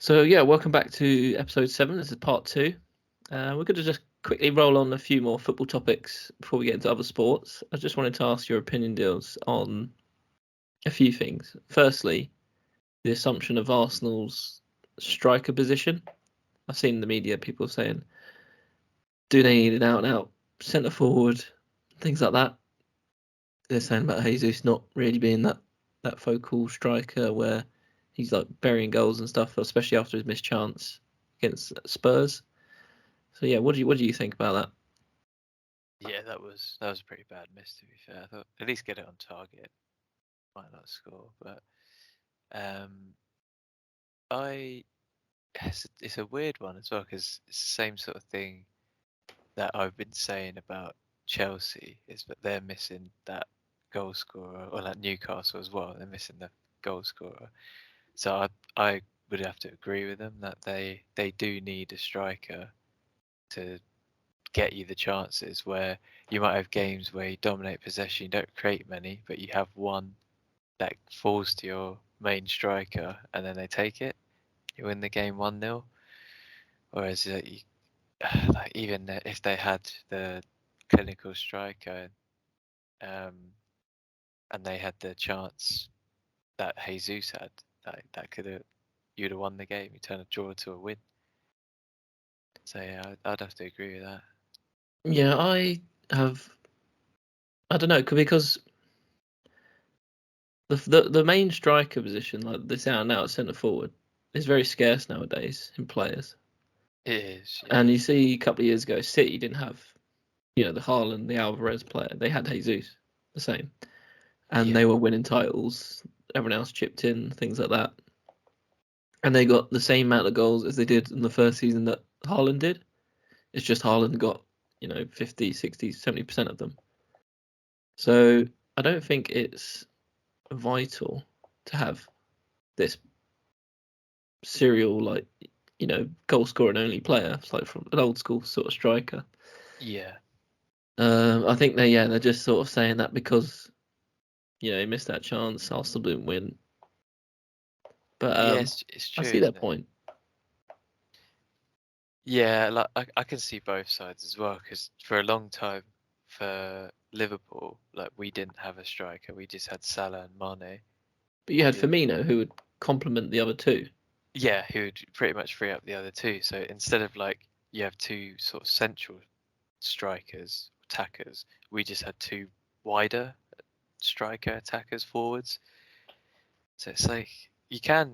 So yeah, welcome back to episode 7. This is part 2. We're going to just quickly roll on a few more football topics before we get into other sports. I just wanted to ask your opinion, Deals, on a few things. Firstly, the assumption of Arsenal's striker position. I've seen in the media people saying, do they need an out-and-out centre forward, things like that. They're saying about Jesus not really being that focal striker where he's like burying goals and stuff, especially after his missed chance against Spurs. So yeah, what do you think about that? Yeah, that was a pretty bad miss, to be fair. I thought at least get it on target, might not score, but um, I it's a weird one as well because it's the same sort of thing that I've been saying about Chelsea is that they're missing that goal scorer, or like Newcastle as well. They're missing the goal scorer. So I would have to agree with them that they do need a striker to get you the chances where you might have games where you dominate possession, you don't create many, but you have one that falls to your main striker and then they take it. You win the game 1-0. Whereas like even if they had the clinical striker um, and they had the chance that Jesus had, that could have you'd have won the game. You turn a draw to a win. So yeah, I'd have to agree with that. Yeah, I don't know, because the main striker position, like this out and out centre forward, is very scarce nowadays in players. It is, yeah. And you see, a couple of years ago, City didn't have, the Haaland, the Alvarez player. They had Jesus, the same, and Yeah. they were winning titles. Everyone else chipped in, things like that, and they got the same amount of goals as they did in the first season that Haaland did. It's just Haaland got 50, 60, 70% of them. So I don't think it's vital to have this serial, like, goal scoring only player. It's like from an old school sort of striker. Yeah. I think they're just sort of saying that because he missed that chance. Arsenal didn't win, but Yeah, it's I true, see their isn't it? point. Yeah, like I can see both sides as well because for a long time for Liverpool, like we didn't have a striker, we just had Salah and Mane. But you had Who, Firmino who would complement the other two. yeah, who would pretty much free up the other two. So instead of like you have two sort of central strikers, attackers, we just had two wider striker attackers forwards. So it's like you can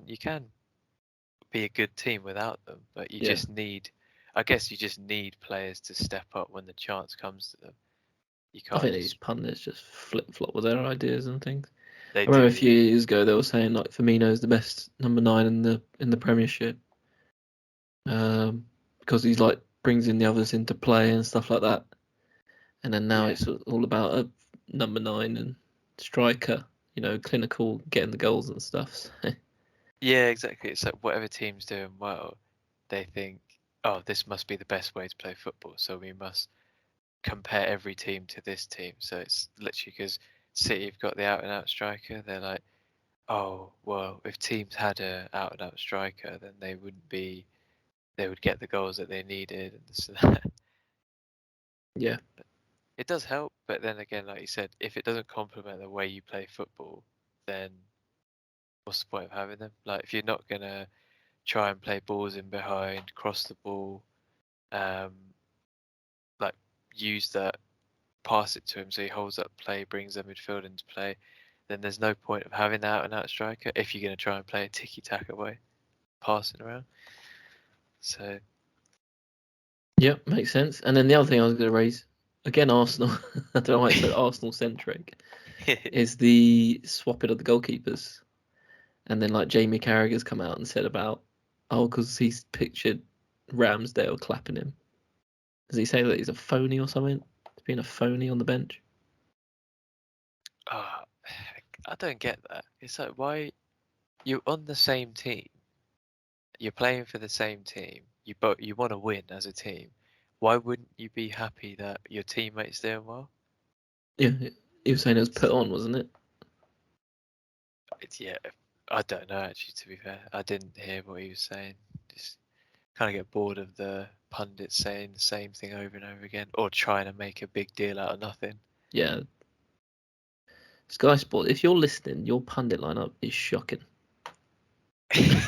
be a good team without them, but you Yeah, just need, I guess you just need players to step up when the chance comes to them. You I can't think these just, pundits just flip flop with their ideas and things. they I do, remember a few yeah. years ago they were saying like Firmino is the best number 9 in the Premiership, because he's like brings in the others into play and stuff like that. And then now Yeah. it's all about a number 9 and striker, clinical, getting the goals and stuff. So, Yeah, exactly. It's like whatever team's doing well, they think, oh, this must be the best way to play football. So we must compare every team to this team. So it's literally because City have got the out and out striker. They're like, oh, well, if teams had a out and out striker, then they would get the goals that they needed and this and that. yeah, It does help, but then again, like you said, if it doesn't complement the way you play football, then what's the point of having them? Like if you're not gonna try and play balls in behind, cross the ball, um, like use that, pass it to him so he holds up play, brings their midfield into play, then there's no point of having that out and out striker if you're gonna try and play a ticky tack away, passing around. So yeah, makes sense. And then the other thing I was going to raise, again, Arsenal. I don't know why it's so Arsenal centric. Is the swapping of the goalkeepers. And then like Jamie Carragher's come out and said about, because he's pictured Ramsdale clapping him. Does he say that he's a phony or something? He's being a phony on the bench. uh, I don't get that. It's like why you're on the same team, you're playing for the same team, you want to win as a team. Why wouldn't you be happy that your teammate's doing well? Yeah, he was saying it was It's, put on, wasn't it? it's yeah. I don't know actually. To be fair, I didn't hear what he was saying. Just kind of get bored of the pundits saying the same thing over and over again, or trying to make a big deal out of nothing. Yeah. Sky Sport, if you're listening, your pundit lineup is shocking. I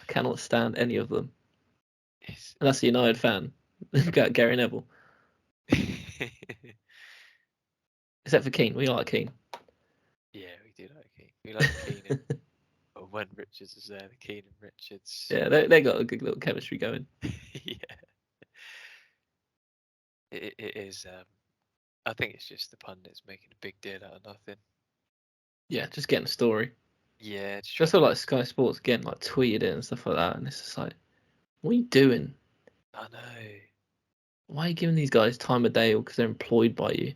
cannot stand any of them. And that's a United fan. Got Gary Neville. Except for Keane. We like Keane. Yeah, we do like Keane. We like Keane and when Richards is there, the Keane and Richards. Yeah, they got a good little chemistry going. Yeah. It is. I think it's just the pundits making a big deal out of nothing. Yeah, just getting a story. Yeah, just That's trying all to like Sky Sports again, like tweeted it and stuff like that, and it's just like, what are you doing? I know. Why are you giving these guys time of day because they're employed by you?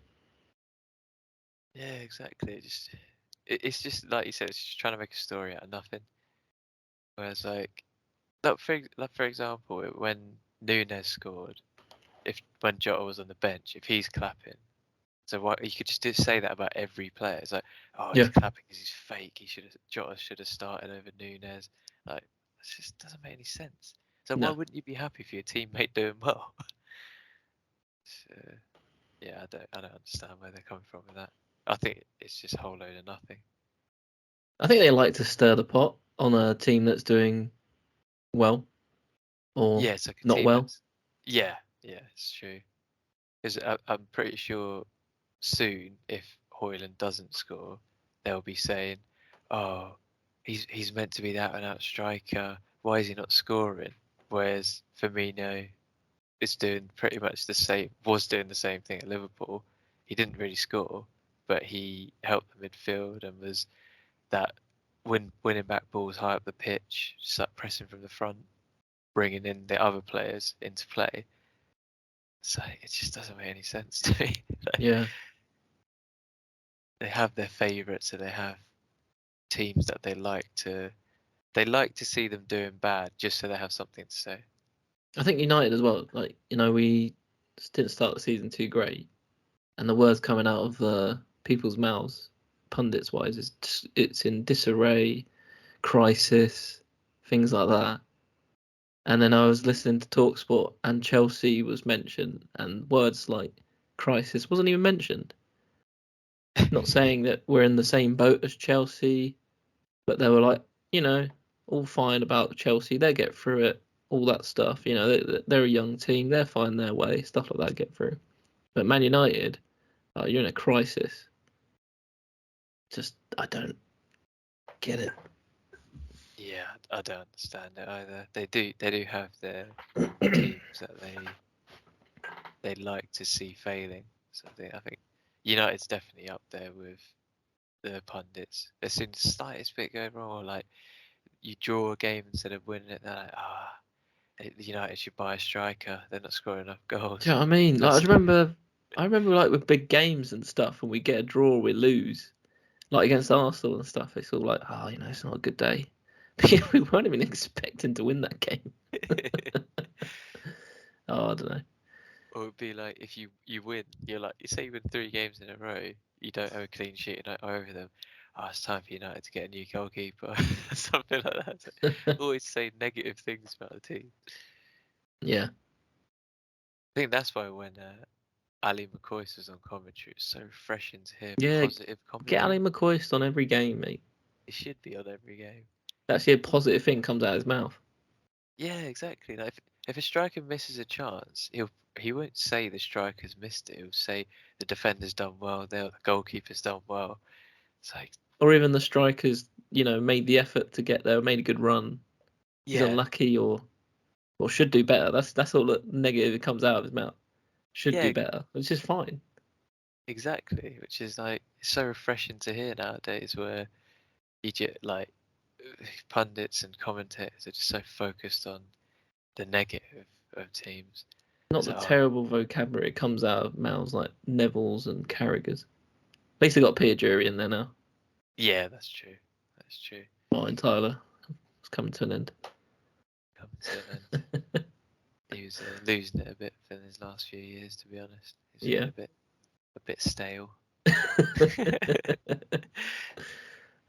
Yeah, exactly. It's just like you said. It's just trying to make a story out of nothing. Whereas like for example, when Nunes scored, when Jota was on the bench, if he's clapping, so what you could just say that about every player. It's like, oh, he's Yeah. clapping because he's fake. Jota should have started over Nunes. Like, it just doesn't make any sense. So why No. wouldn't you be happy for your teammate doing well? So, yeah, I don't understand where they're coming from with that. I think it's just a whole load of nothing. I think they like to stir the pot on a team that's doing well or Yeah, it's like a not team well. that's yeah, it's true. Because I'm pretty sure soon, if Hoyland doesn't score, they'll be saying, "Oh, he's meant to be that and out striker. Why is he not scoring?" Whereas Firmino is doing pretty much the same. Was doing the same thing at Liverpool. He didn't really score, but he helped the midfield and was that winning back balls high up the pitch, just like pressing from the front, bringing in the other players into play. So it just doesn't make any sense to me. Yeah. They have their favourites, so they have teams that they like to see them doing bad just so they have something to say. I think United as well. Like, we didn't start the season too great, and the words coming out of people's mouths, pundits wise, is it's in disarray, crisis, things like that. And then I was listening to Talksport, and Chelsea was mentioned, and words like crisis wasn't even mentioned. Not saying that we're in the same boat as Chelsea, but they were like, all fine about Chelsea. They get through it, all that stuff. They're a young team. They'll find their way, stuff like that, get through. But Man United, you're in a crisis. Just, I don't get it. Yeah, I don't understand it either. They do have their teams that they like to see failing. So I think United's definitely up there with the pundits. As soon as the slightest bit going wrong, or like you draw a game instead of winning it, they're like, United should buy a striker. They're not scoring enough goals. Do you know what I mean? Like, That's I remember like with big games and stuff, and we get a draw, we lose. Like against Arsenal and stuff, it's all like, it's not a good day. But we weren't even expecting to win that game. I don't know. Or it'd be like if you win, you're like you say you win 3 games in a row, you don't have a clean sheet over them. Oh, it's time for United to get a new goalkeeper, something like that. So always say negative things about the team. Yeah. I think that's why when Ali McCoy was on commentary, it's so refreshing to hear Yeah, positive get Ali commentary. McCoist on every game, mate. He should be on every game. Actually, a positive thing comes out of his mouth. Yeah, exactly. Like if a striker misses a chance, he won't say the striker's missed it. He'll say the defender's done well, the goalkeeper's done well. It's like Or even the strikers, made the effort to get there, made a good run. He's yeah, unlucky or should do better. That's all that negative that comes out of his mouth. Should yeah, do better, which is fine. exactly. Which is like it's so refreshing to hear nowadays, where you just like pundits and commentators are just so focused on the negative of teams. Not the So terrible vocabulary comes out of mouths like Neville's and Carragher's. At least they got Peter Drury in there now. yeah, that's true. That's true. Martin Tyler. It's coming to an end. Coming to an end. He was losing it a bit in his last few years, to be honest. He's Yeah. getting a bit stale.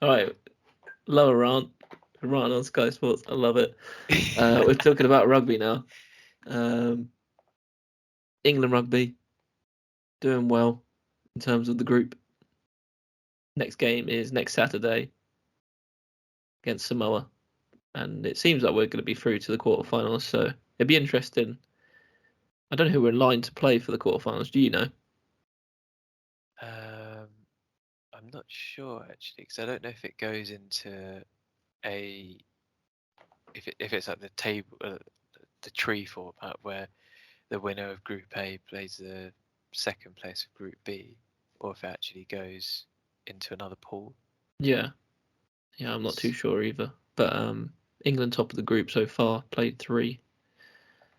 All right, lower rant on Sky Sports. I love it. We're talking about rugby now. England rugby doing well in terms of the group. Next game is next Saturday against Samoa, and it seems like we're going to be through to the quarterfinals. So it'd be interesting. I don't know who we're in line to play for the quarterfinals. Do you know? I'm not sure actually, because I don't know if it goes into a if it's like the table, the tree format where the winner of Group A plays the second place of Group B, or if it actually goes into another pool. Yeah, I'm not too sure either. But England top of the group so far, played 3. Do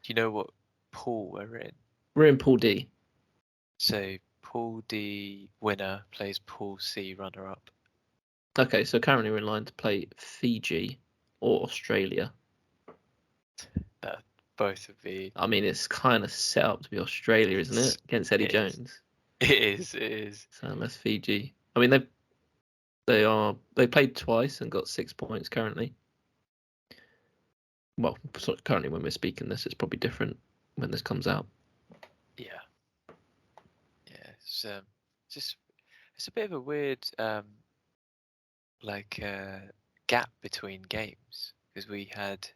you know what pool we're in? We're in Pool D. So Pool D winner plays Pool C runner up. Okay, so currently we're in line to play Fiji or Australia. Both of the. I mean, it's kind of set up to be Australia, isn't it? Against Eddie Jones. It is. So unless Fiji. I mean, they played twice and got 6 points currently. Well, currently when we're speaking this, it's probably different when this comes out. Yeah. It's it's a bit of a weird gap between games, because we had.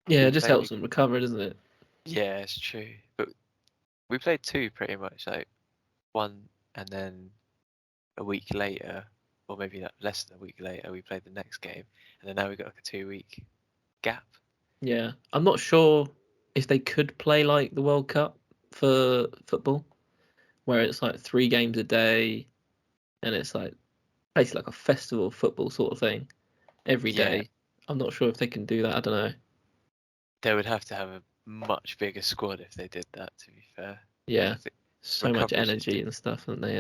Yeah, it just helps them recover, doesn't it? Yeah, it's true. But we played 2 pretty much, like one, and then a week later, or maybe less than a week later, we played the next game, and then now we've got like a 2-week gap. Yeah, I'm not sure if they could play like the World Cup for football, where it's like 3 games a day, and it's like basically like a festival of football sort of thing every day. I'm not sure if they can do that. I don't know. They would have to have a much bigger squad if they did that, to be fair. Yeah, so much energy and stuff, and they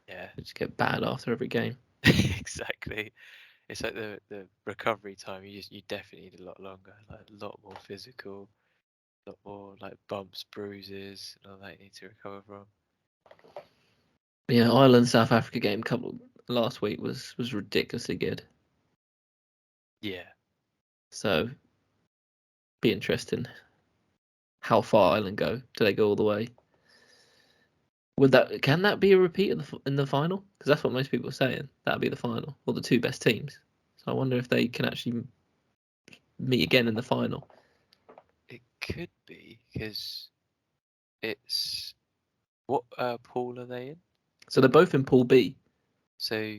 yeah, just get bad after every game. exactly. It's like the recovery time. You definitely need a lot longer, like a lot more physical, a lot more like bumps, bruises, and all that you need to recover from. Yeah, Ireland South Africa game last week was ridiculously good. Yeah. So be interesting. How far Ireland go? Do they go all the way? Can that be a repeat in the final? Because that's what most people are saying. That'll be the final, or the 2 best teams. So I wonder if they can actually meet again in the final. It could be, because it's what pool are they in? So they're both in Pool B. So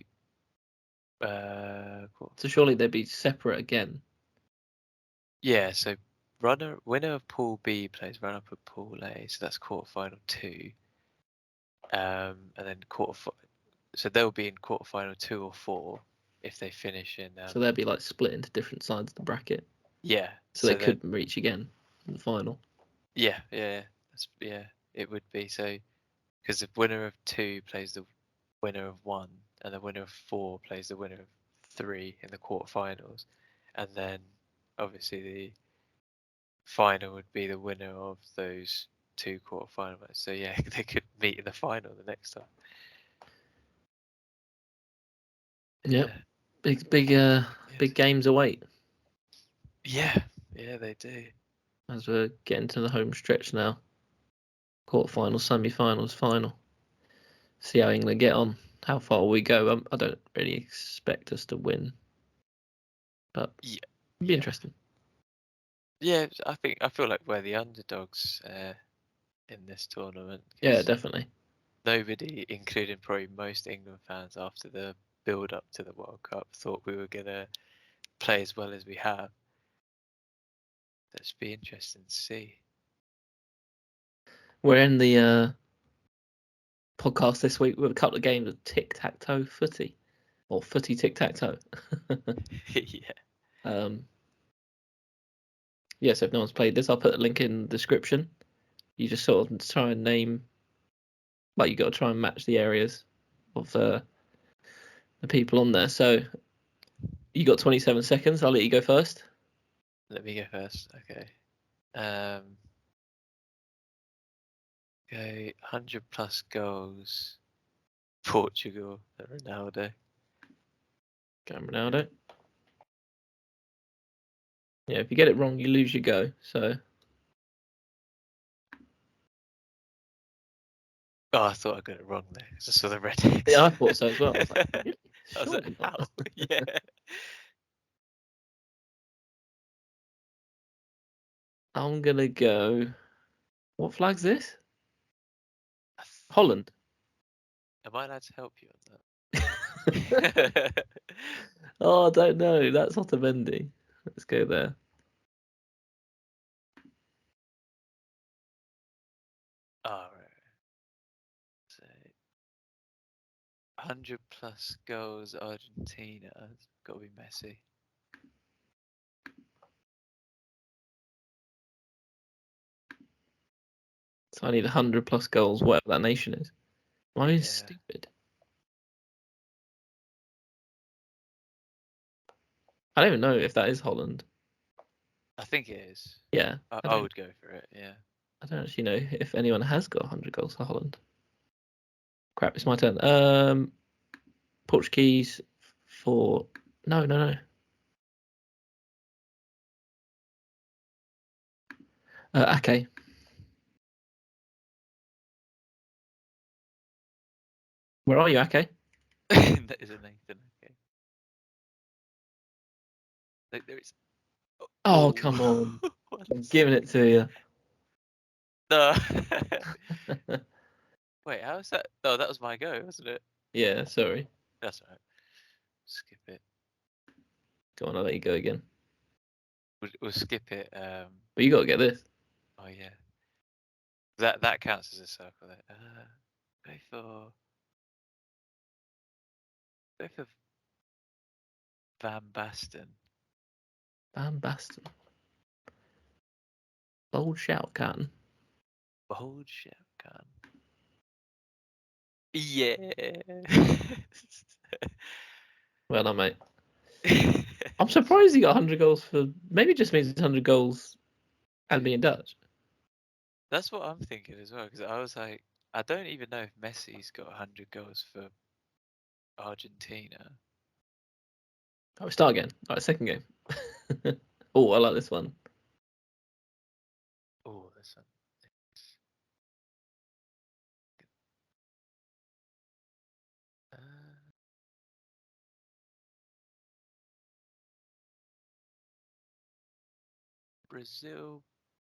so surely they'd be separate again. Yeah, so winner of Pool B plays runner up of Pool A, so that's quarterfinal 2. And then so they'll be in quarterfinal 2 or 4 if they finish in. So they'll be like split into different sides of the bracket. Yeah. So they could reach again in the final. Yeah, it would be. So because the winner of 2 plays the winner of 1, and the winner of 4 plays the winner of 3 in the quarterfinals, and then obviously the final would be the winner of those 2 quarterfinal matches. So yeah, they could meet in the final the next time. Yep. Big games await. Yeah, they do. As we're getting to the home stretch now. Quarterfinals, semi-finals, final. See how England get on. How far we go. I don't really expect us to win, but it'd be interesting. Yeah, I feel like we're the underdogs in this tournament. Yeah, definitely. Nobody, including probably most England fans after the build-up to the World Cup, thought we were gonna play as well as we have. That'd be interesting to see. We're in the podcast this week with a couple of games of tic-tac-toe footy, or footy tic-tac-toe. Yeah. So if no one's played this, I'll put a link in the description. You just sort of try and name, like you got to try and match the areas of the people on there. So you got 27 seconds. I'll let you go first. Let me go first. Okay. Go 100 plus goals. Portugal, Ronaldo. Going Ronaldo. Yeah, if you get it wrong, you lose your go. So. Oh, I thought I got it wrong there. I just saw the red X. Yeah, I thought so as well. I was like, really? I was Surely like, not. how? Yeah. I'm gonna go. What flag's this? Holland. Am I allowed to help you on that? Oh, I don't know. That's Otamendi. Let's go there. Oh, right. So, 100 plus goals Argentina. It's got to be Messi. So I need 100 plus goals, whatever that nation is. Why is Yeah. stupid? I don't even know if that is Holland. I think it is. Yeah. I would go for it, yeah. I don't actually know if anyone has got 100 goals for Holland. Crap, it's my turn. Portuguese for... No. Ake. Where are you, Ake? That is a Nathan, okay. Look, there is... Oh, come on. I'm giving it to you. No. Wait, how is that? Oh, that was my go, wasn't it? Yeah, sorry. That's all right. Skip it. Go on, I'll let you go again. We'll skip it. But you got to get this. Oh yeah. That counts as a circle. There. Go for Van Basten. Van Basten. Bold shout, Can. Bold Shepkan. Yeah. Well done, mate. I'm surprised he got 100 goals for... Maybe it just means it's 100 goals and being Dutch. That's what I'm thinking as well, because I was like, I don't even know if Messi's got 100 goals for Argentina. Oh, start again. All right, second game. Oh, I like this one. Oh, this one. Uh, Brazil,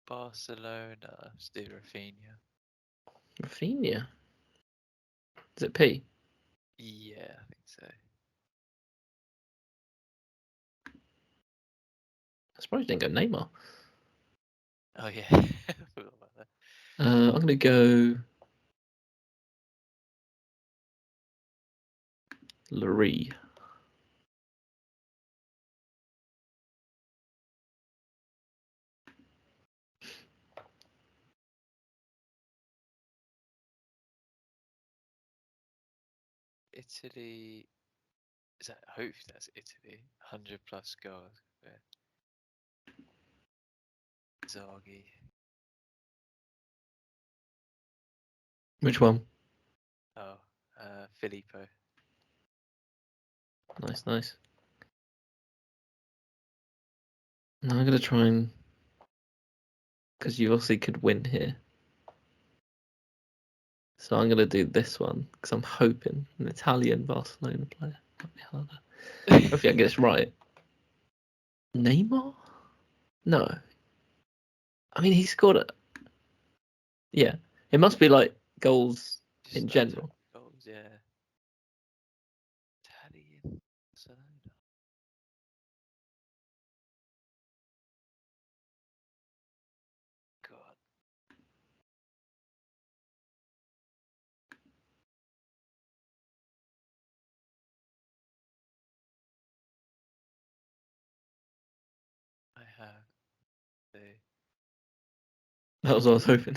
Barcelona, still Rafinha. Rafinha. Is it P? Yeah, I think so. I suppose you didn't go Neymar. Oh yeah, I forgot about that. I'm going to go Larry. Italy. Is that? I hope that's Italy. 100 plus goals. Zaghi. Which one? Oh, Filippo. Nice. Now I'm going to try and... Because you obviously could win here. So I'm going to do this one because I'm hoping an Italian Barcelona player might be harder. Hopefully I can get this right. Neymar? No. I mean, he scored it. Yeah. It must be like goals in general. Goals, yeah. Italian Barcelona. God. I have the. That was what I was hoping.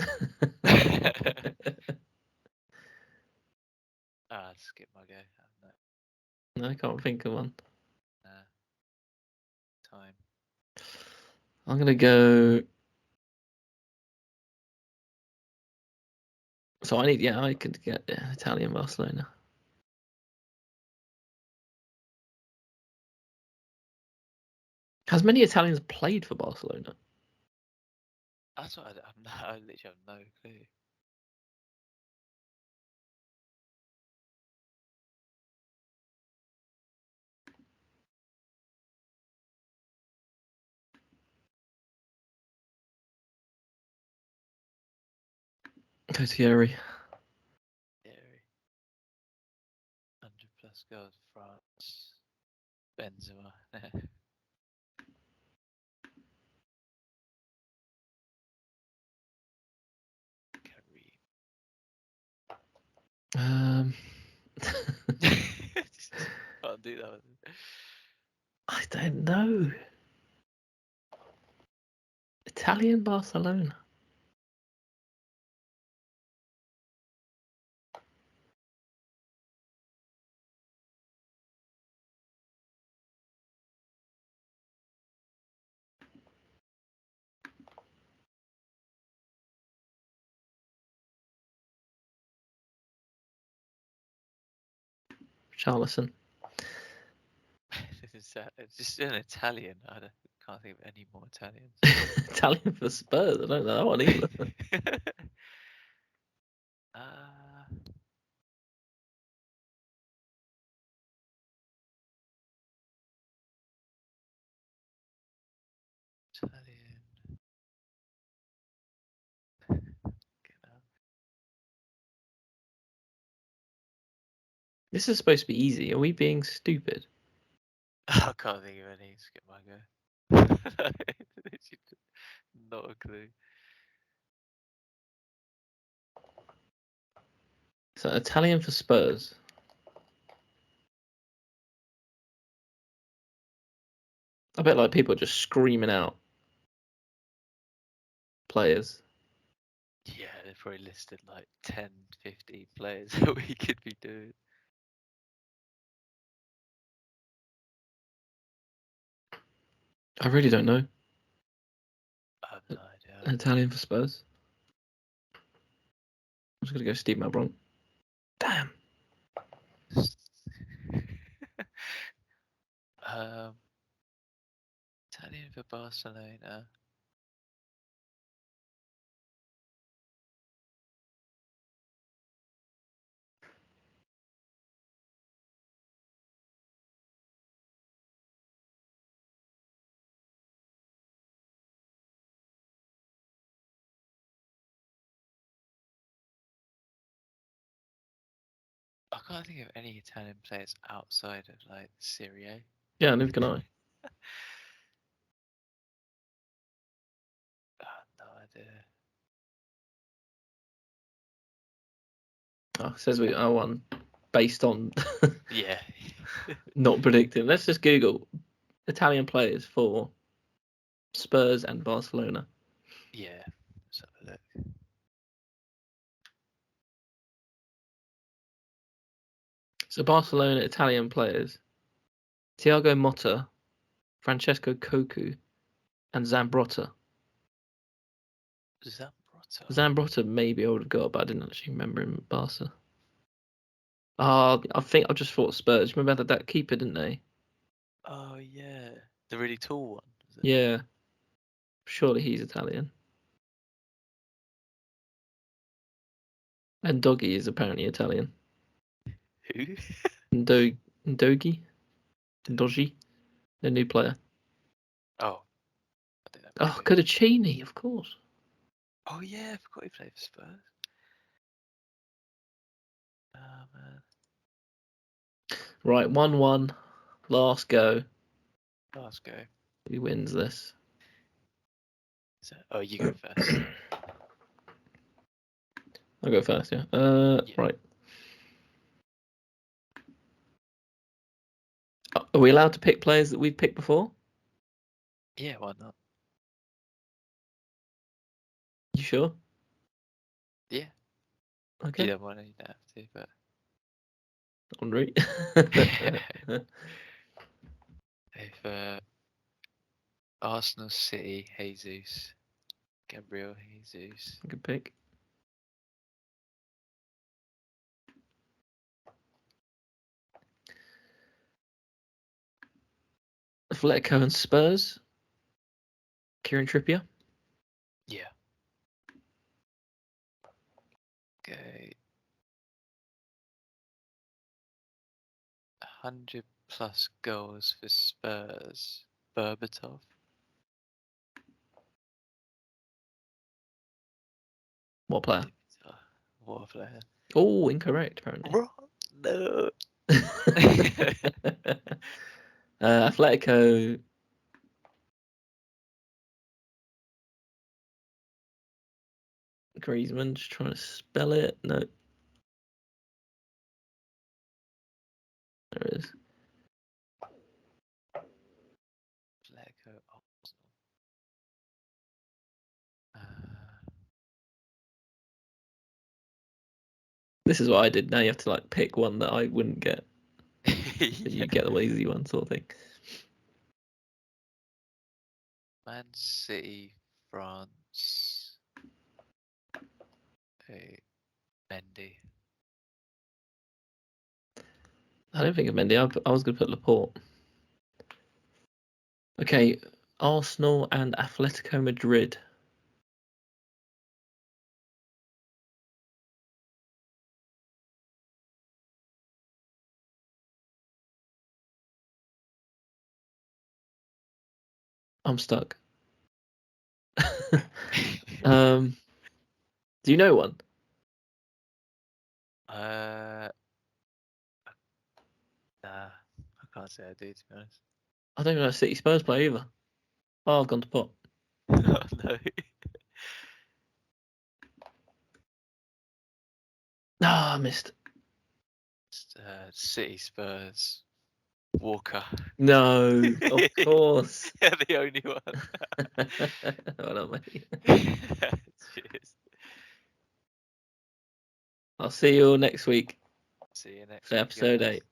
Skip my go. No, I can't think of one. Time. I'm going to go... So I could get Italian Barcelona. Has many Italians played for Barcelona? That's what I literally have no clue. Go Thierry. Theory. 100+ goals, France. Benzema. Um, Can't do that. I don't know. Italian Barcelona. Charlison. It's just an Italian. Can't think of any more Italians. Italian for Spurs. I don't know that one either. Italian. This is supposed to be easy. Are we being stupid? I can't think of any. Skip my go. Not a clue. So Italian for Spurs. I bet like people are just screaming out players. Yeah, they've probably listed like 10, 15 players that we could be doing. I really don't know. I have no idea. Italian for Spurs. I'm just gonna go Steve Malbron. Damn. Italian for Barcelona. I can't think of any Italian players outside of like Serie A. Yeah, neither can I. No idea. Oh, it says we are one based on Yeah. not predicting. Let's just Google Italian players for Spurs and Barcelona. Yeah. Let's have a look. So Barcelona Italian players: Thiago Motta, Francesco Cocu, and Zambrotta. Zambrotta. Zambrotta maybe I would have got, but I didn't actually remember him at Barca. I think I just thought Spurs. Remember that keeper, didn't they? Oh yeah, the really tall one. Was it? Yeah. Surely he's Italian. And Doggy is apparently Italian. Who? Ndogi? Ndogi? The new player. Oh, I think that. Oh, Codicini, of course. Oh yeah, I forgot he played for Spurs. Oh man. Right, 1-1. Last go. Let's go. Who wins this? Oh, you go first. I'll go first, yeah. Yeah. Right. Are we allowed to pick players that we've picked before? Yeah, why not? You sure? Yeah. Okay. You don't want to, you don't have to, but. Henri. If Arsenal, City, Jesus, Gabriel Jesus. Good pick. Atletico and Spurs. Kieran Trippier. Yeah. Okay. 100+ goals for Spurs. Berbatov. What player? What a player. Oh, incorrect, apparently. No. Atletico. Griezmann, just trying to spell it. No. There it is. Atletico, Arsenal. This is what I did. Now you have to like pick one that I wouldn't get. So Yeah. you get the easy one, sort of thing. Man City, France. Hey, Mendy. I don't think of Mendy. I was going to put Laporte. Okay, Arsenal and Atletico Madrid. I'm stuck. Do you know one? Nah, I can't say I do, to be honest. I don't even know a City Spurs player either. Oh, I've gone to pot. Oh, no. No, I missed. City Spurs. Walker. No, of course. Yeah, the only one. Well done, mate. Cheers. I'll see you all next week See you next for week, episode guys. 8.